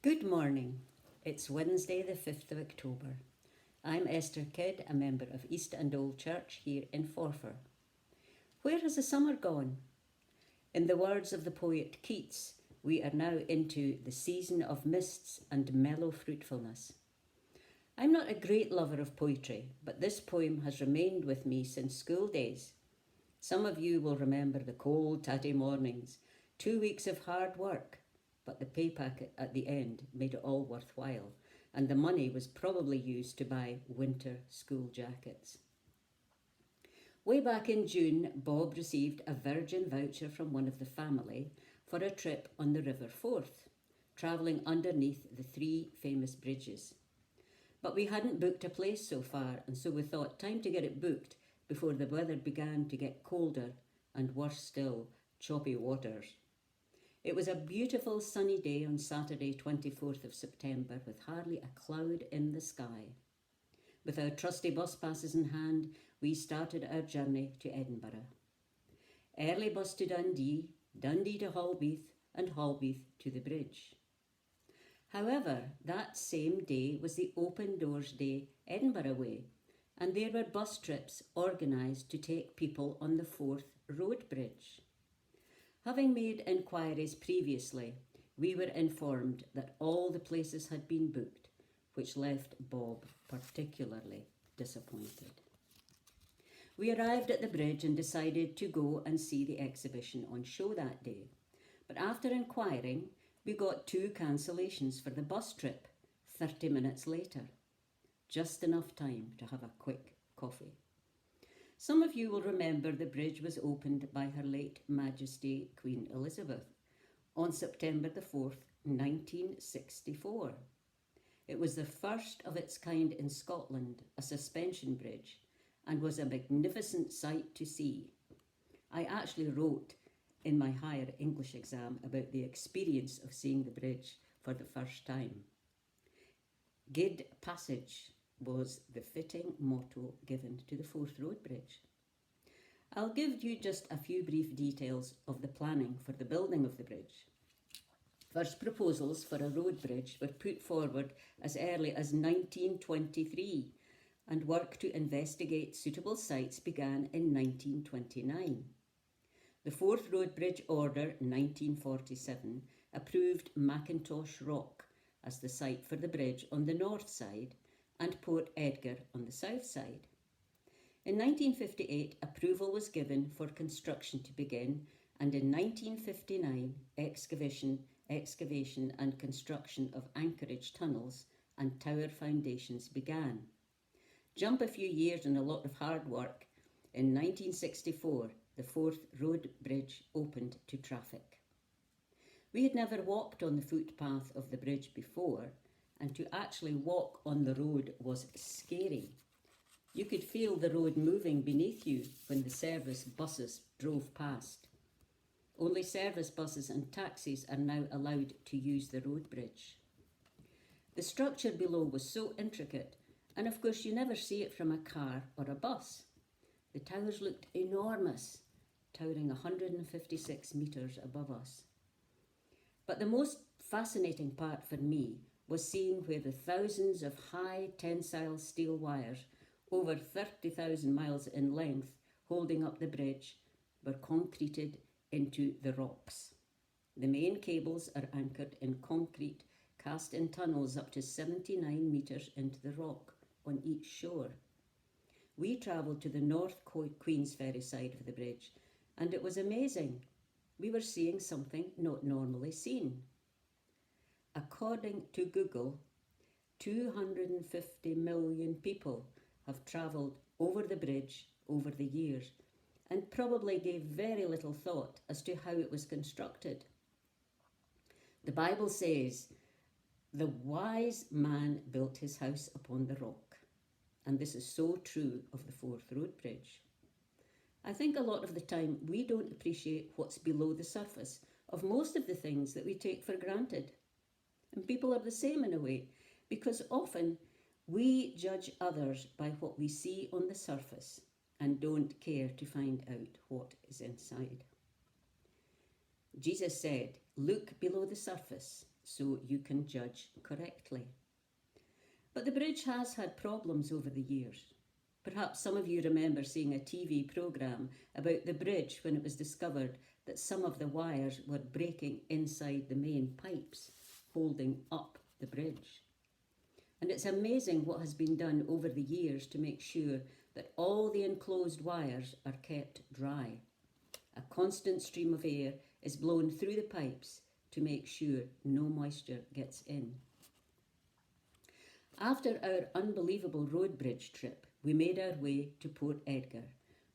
Good morning. It's Wednesday, the 5th of October. I'm Esther Kidd, a member of East and Old Church here in Forfar. Where has the summer gone? In the words of the poet Keats, we are now into the season of mists and mellow fruitfulness. I'm not a great lover of poetry, but this poem has remained with me since school days. Some of you will remember the cold, tatty mornings, 2 weeks of hard work, but the pay packet at the end made it all worthwhile, and the money was probably used to buy winter school jackets. Way back in June, Bob received a Virgin voucher from one of the family for a trip on the River Forth, travelling underneath the 3 famous bridges. But we hadn't booked a place so far, and so we thought time to get it booked before the weather began to get colder and, worse still, choppy waters. It was a beautiful sunny day on Saturday 24th of September with hardly a cloud in the sky. With our trusty bus passes in hand, we started our journey to Edinburgh. Early bus to Dundee, Dundee to Holbeath, and Holbeath to the bridge. However, that same day was the Open Doors Day Edinburgh Way, and there were bus trips organised to take people on the Forth Road Bridge. Having made inquiries previously, we were informed that all the places had been booked, which left Bob particularly disappointed. We arrived at the bridge and decided to go and see the exhibition on show that day. But after inquiring, we got 2 cancellations for the bus trip 30 minutes later. Just enough time to have a quick coffee. Some of you will remember the bridge was opened by Her late Majesty Queen Elizabeth on September the 4th, 1964. It was the first of its kind in Scotland, a suspension bridge, and was a magnificent sight to see. I actually wrote in my higher English exam about the experience of seeing the bridge for the first time. Guid Passage was the fitting motto given to the Forth Road Bridge. I'll give you just a few brief details of the planning for the building of the bridge. First proposals for a road bridge were put forward as early as 1923, and work to investigate suitable sites began in 1929. The Forth Road Bridge Order 1947 approved Macintosh Rock as the site for the bridge on the north side and Port Edgar on the south side. In 1958, approval was given for construction to begin, and in 1959, excavation and construction of anchorage tunnels and tower foundations began. Jump a few years and a lot of hard work, in 1964, the Forth Road Bridge opened to traffic. We had never walked on the footpath of the bridge before, and to actually walk on the road was scary. You could feel the road moving beneath you when the service buses drove past. Only service buses and taxis are now allowed to use the road bridge. The structure below was so intricate, and of course you never see it from a car or a bus. The towers looked enormous, towering 156 metres above us. But the most fascinating part for me was seeing where the thousands of high tensile steel wires, over 30,000 miles in length, holding up the bridge, were concreted into the rocks. The main cables are anchored in concrete, cast in tunnels up to 79 metres into the rock on each shore. We travelled to the North Queensferry side of the bridge, and it was amazing. We were seeing something not normally seen. According to Google, 250 million people have travelled over the bridge over the years and probably gave very little thought as to how it was constructed. The Bible says, "The wise man built his house upon the rock," and this is so true of the Forth Road Bridge. I think a lot of the time we don't appreciate what's below the surface of most of the things that we take for granted. And people are the same in a way, because often we judge others by what we see on the surface and don't care to find out what is inside. Jesus said, "Look below the surface so you can judge correctly. But the bridge has had problems over the years. Perhaps some of you remember seeing a TV programme about the bridge when it was discovered that some of the wires were breaking inside the main pipes holding up the bridge. And it's amazing what has been done over the years to make sure that all the enclosed wires are kept dry. A constant stream of air is blown through the pipes to make sure no moisture gets in. After our unbelievable road bridge trip, we made our way to Port Edgar,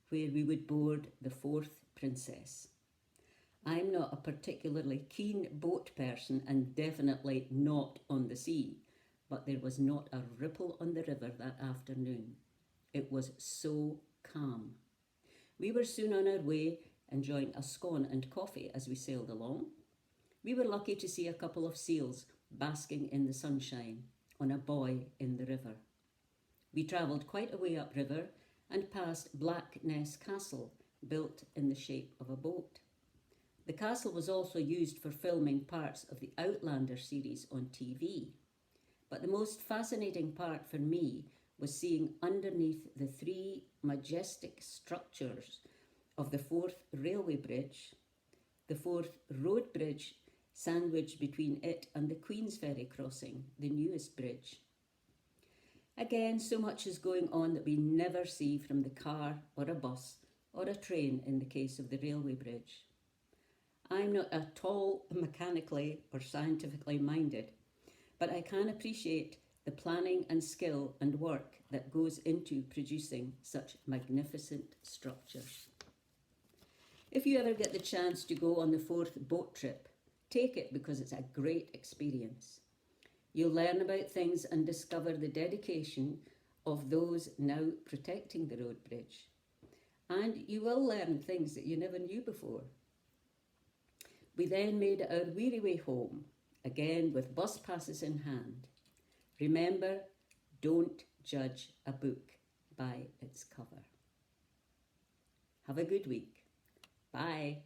where we would board the Fourth Princess. I'm not a particularly keen boat person and definitely not on the sea, but there was not a ripple on the river that afternoon. It was so calm. We were soon on our way, enjoying a scone and coffee as we sailed along. We were lucky to see a couple of seals basking in the sunshine on a buoy in the river. We travelled quite a way upriver and past Black Ness Castle, built in the shape of a boat. The castle was also used for filming parts of the Outlander series on TV. But the most fascinating part for me was seeing underneath the three majestic structures of the Forth Railway Bridge, the Forth Road Bridge sandwiched between it and the Queensferry crossing, the newest bridge. Again, so much is going on that we never see from the car or a bus or a train in the case of the railway bridge. I'm not at all mechanically or scientifically minded, but I can appreciate the planning and skill and work that goes into producing such magnificent structures. If you ever get the chance to go on the Forth boat trip, take it because it's a great experience. You'll learn about things and discover the dedication of those now protecting the road bridge. And you will learn things that you never knew before. We then made our weary way home, again with bus passes in hand. Remember, don't judge a book by its cover. Have a good week. Bye.